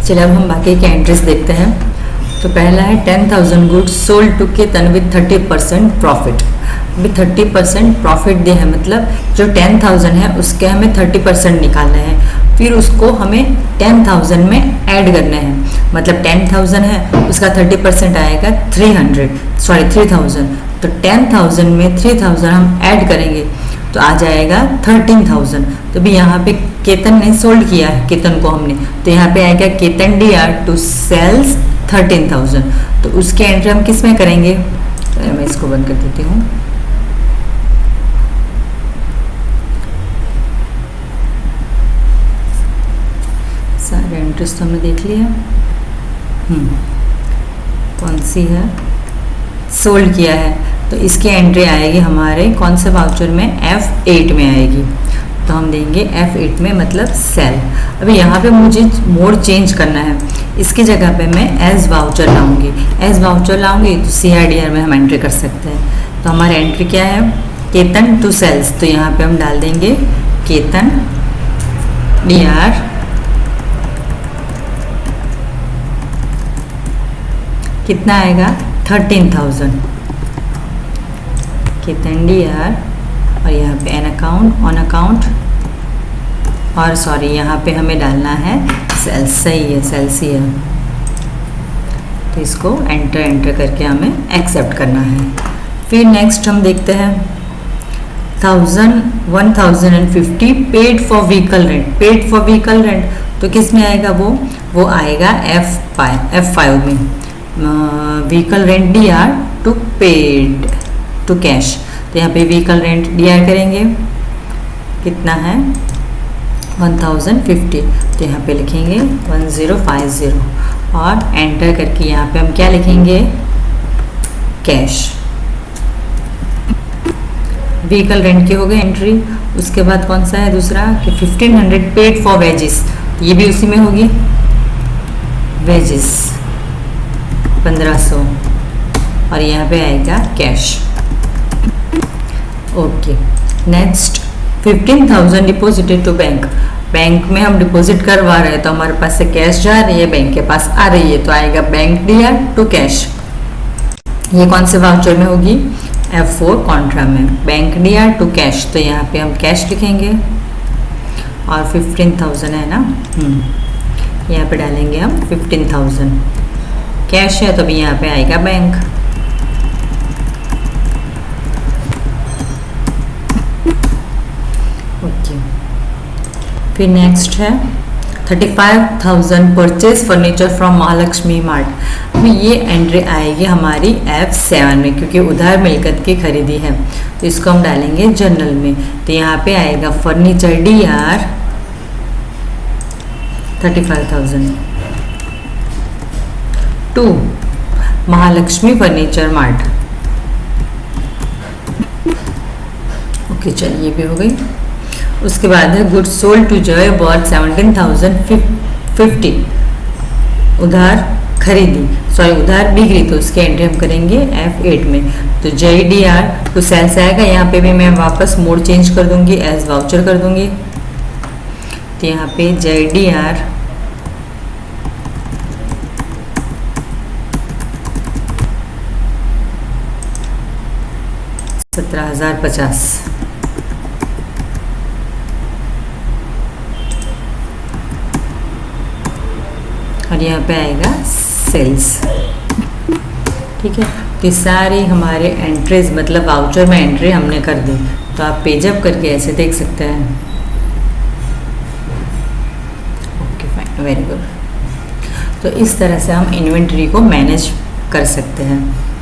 चलिए अब हम बाकी के एंट्रीज देखते हैं। तो पहला है 10,000 goods sold to Ketan with 30% profit. अभी 30% प्रॉफिट दे है, मतलब जो 10,000 है उसके हमें 30% निकालना है, फिर उसको हमें 10,000 में ऐड करना है। मतलब 10,000 है उसका 30% आएगा 3,000। तो 10,000 में 3,000 हम ऐड करेंगे तो आ जाएगा 13,000। तो भी यहाँ पे केतन ने सोल्ड किया है, केतन को हमने, तो यहाँ पे आएगा केतन DR टू सेल्स 13,000। तो उसकी एंट्री हम किस में करेंगे? तो मैं इसको बंद कर देती हूँ। सारे एंट्रीज तो हमने देख लिया। कौन सी है? सोल्ड किया है, तो इसकी एंट्री आएगी हमारे कौन से वाउचर में? F8 में आएगी। तो हम देंगे F8 में, मतलब सेल। अभी यहाँ पे मुझे मोड चेंज करना है, इसकी जगह पे मैं एज वाउचर लाऊंगी। एज वाउचर लाऊंगी तो CRDR में हम एंट्री कर सकते हैं। तो हमारी एंट्री क्या है? Ketan to sales. तो यहाँ पे हम डाल देंगे केतन DR कितना आएगा? 13,000। केतन DR और यहाँ पे एन अकाउंट, ऑन अकाउंट, और सॉरी यहाँ पे हमें डालना है सेल्स। सही है, सेल्स ही है। तो इसको एंटर करके हमें एक्सेप्ट करना है। फिर नेक्स्ट हम देखते हैं 1,050 paid for vehicle rent. Paid for vehicle rent तो किस में आएगा? वो आएगा F5 में। Vehicle rent DR to paid to cash. तो यहाँ पे व्हीकल रेंट DR करेंगे, कितना है? 1,050। तो यहाँ पे लिखेंगे 1050 और एंटर करके यहाँ पे हम क्या लिखेंगे? कैश। व्हीकल रेंट की हो गई एंट्री। उसके बाद कौन सा है दूसरा? कि 1,500 पेड फॉर वेजेस। ये भी उसी में होगी, वेजेस 1500 और यहाँ पे आएगा cash. Okay, next 15,000 deposited to bank. Bank में हम डिपॉजिट करवा रहे हैं तो हमारे पास से कैश जा रही है, बैंक के पास आ रही है, तो आएगा बैंक DR टू कैश। ये कौन से वाउचर में होगी? F4 कॉन्ट्रा में, बैंक DR टू कैश। तो यहाँ पे हम कैश लिखेंगे और 15,000 है ना, यहाँ पे डालेंगे हम 15,000। कैश है तो भी यहाँ पे आएगा बैंक। ओके, फिर नेक्स्ट है 35,000 purchase furniture from Mahalakshmi mart. अभी ये एंट्री आएगी हमारी F7 में, क्योंकि उधार मिलकत की खरीदी है। तो इसको हम डालेंगे जर्नल में। तो यहाँ पे आएगा furniture DR 35,000 to Mahalakshmi furniture mart. Okay, चलिए भी हो गई। उसके बाद है good sold to Jay worth 17,050। उधार खरीदी, सॉरी उधार बिक्री, तो उसके एंट्री हम करेंगे F8 में। तो जय DR टू सेल्स आएगा। यहाँ पे भी मैं वापस मोड चेंज कर दूंगी, एज वाउचर कर दूंगी। तो यहाँ पे जय DR 17,050 और यहाँ पे आएगा सेल्स। ठीक है, तो सारी हमारे एंट्रीज, मतलब वाउचर में एंट्री हमने कर दी। तो आप पेजअप करके ऐसे देख सकते हैं। Okay, fine, very good. तो इस तरह से हम इन्वेंट्री को मैनेज कर सकते हैं।